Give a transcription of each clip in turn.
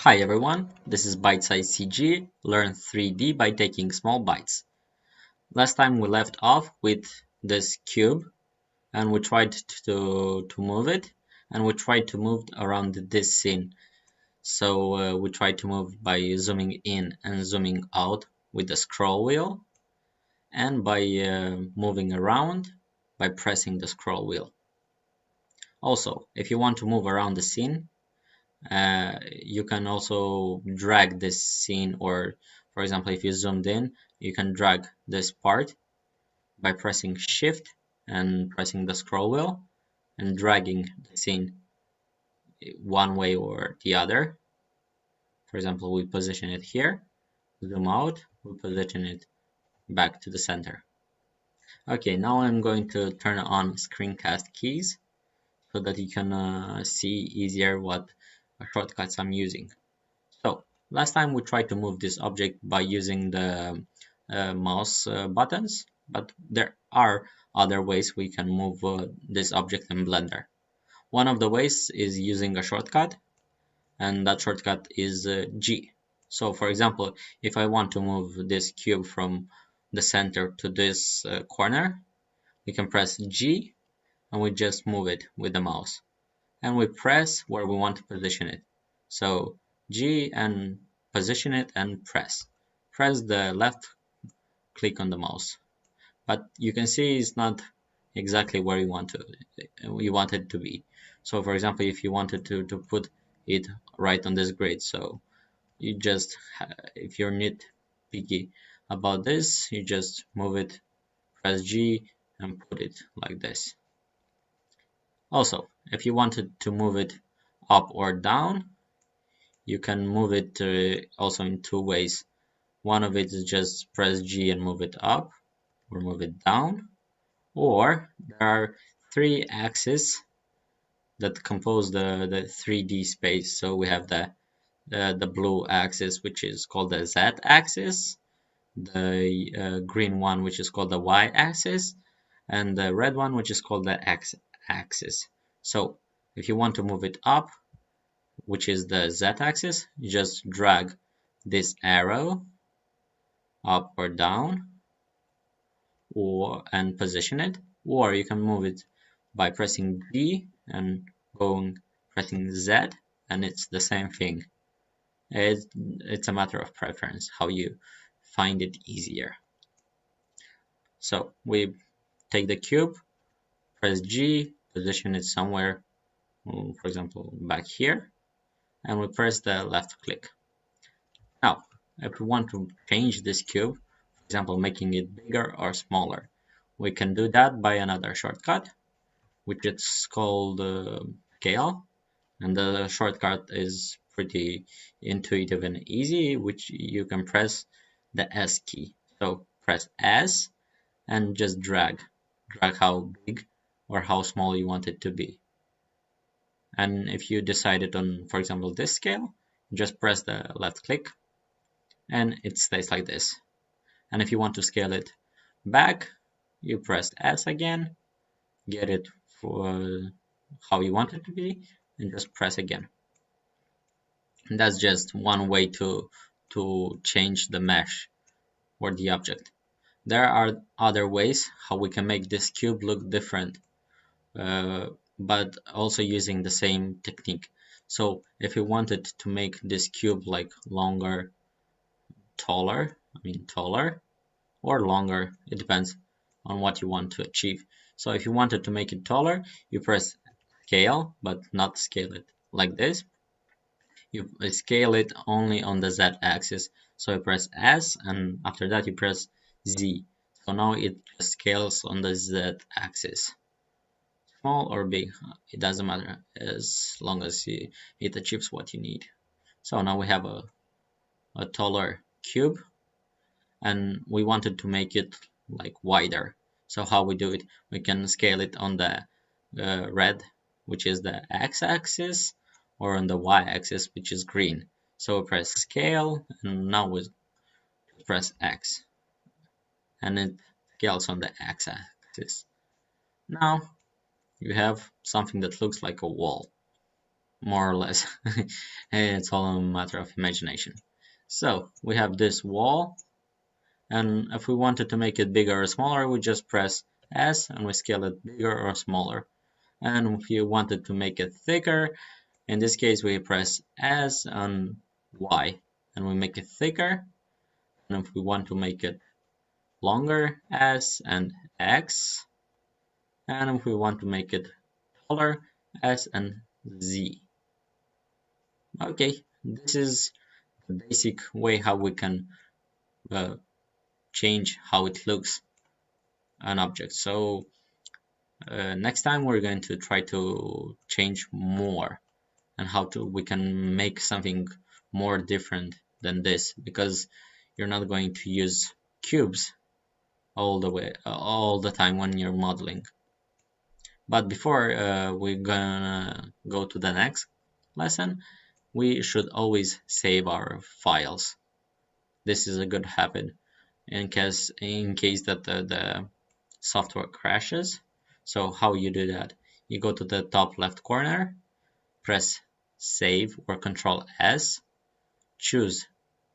Hi everyone, this is Bite Size CG, learn 3D by taking small bites. Last time we left off with this cube and we tried to move it, and we tried to move around this scene. So we tried to move by zooming in and zooming out with the scroll wheel, and by moving around by pressing the scroll wheel. Also, if you want to move around the scene, you can also drag this scene, or for example, if you zoomed in, you can drag this part by pressing shift and pressing the scroll wheel and dragging the scene one way or the other. For example, we position it here, zoom out, we position it back to the center. Okay, now I'm going to turn on Screencast Keys so that you can see easier what shortcuts I'm using. So last time we tried to move this object by using the mouse buttons, but there are other ways we can move this object in Blender. One of the ways is using a shortcut, and that shortcut is G. So for example, if I want to move this cube from the center to this corner, we can press G and we just move it with the mouse. And we press where we want to position it. So G and position it and press. Press the left click on the mouse. But you can see it's not exactly where you want it to be. So for example, if you wanted to put it right on this grid, so you just, if you're nitpicky about this, you just move it, press G and put it like this. Also, if you wanted to move it up or down, you can move it also in two ways. One of it is just press G and move it up or move it down, or there are three axes that compose the 3D space. So we have the blue axis, which is called the Z axis, the green one, which is called the Y axis, and the red one, which is called the X axis. So if you want to move it up, which is the Z axis, you just drag this arrow up or down and position it, or you can move it by pressing G and pressing Z, and it's the same thing. It's a matter of preference, how you find it easier. So we take the cube, press G, position it somewhere, for example back here, and we press the left click. Now if we want to change this cube, for example making it bigger or smaller, we can do that by another shortcut, which is called scale, and the shortcut is pretty intuitive and easy, which you can press the S key. So press S and just drag how big or how small you want it to be. And if you decided on, for example, this scale, just press the left click and it stays like this. And if you want to scale it back, you press S again, get it for how you want it to be, and just press again. And that's just one way to change the mesh or the object. There are other ways how we can make this cube look different, but also using the same technique. So if you wanted to make this cube like longer, taller or longer, it depends on what you want to achieve. So if you wanted to make it taller, you press scale, but not scale it like this. You scale it only on the Z axis. So you press S and after that you press Z. So now it just scales on the Z axis. Small or big, it doesn't matter as long as it achieves what you need. So now we have a taller cube and we wanted to make it like wider. So how we do it, we can scale it on the red, which is the X axis, or on the Y axis, which is green. So we press scale and now we press X and it scales on the X axis. Now you have something that looks like a wall. more or less. It's all a matter of imagination. So we have this wall, and if we wanted to make it bigger or smaller, we just press S and we scale it bigger or smaller. And if you wanted to make it thicker, in this case we press S and Y and we make it thicker. And if we want to make it longer, S and X. And if we want to make it taller, S and Z. Okay, this is the basic way how we can change how it looks an object. So next time we're going to try to change more and how to we can make something more different than this, because you're not going to use cubes all the time when you're modeling. But before we're gonna go to the next lesson, we should always save our files. This is a good habit in case that the software crashes. So how you do that? You go to the top left corner, press save or Control S, choose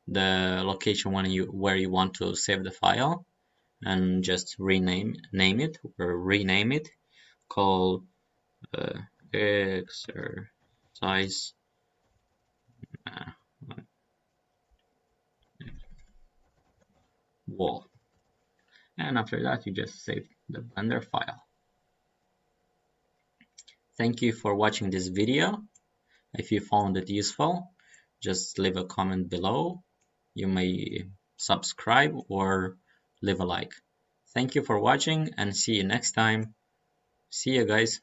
the location where you want to save the file, and just rename it. Call exercise wall, and after that you just save the Blender file. Thank you for watching this video. If you found it useful, just leave a comment below. You may subscribe or leave a like. Thank you for watching and see you next time. See you guys.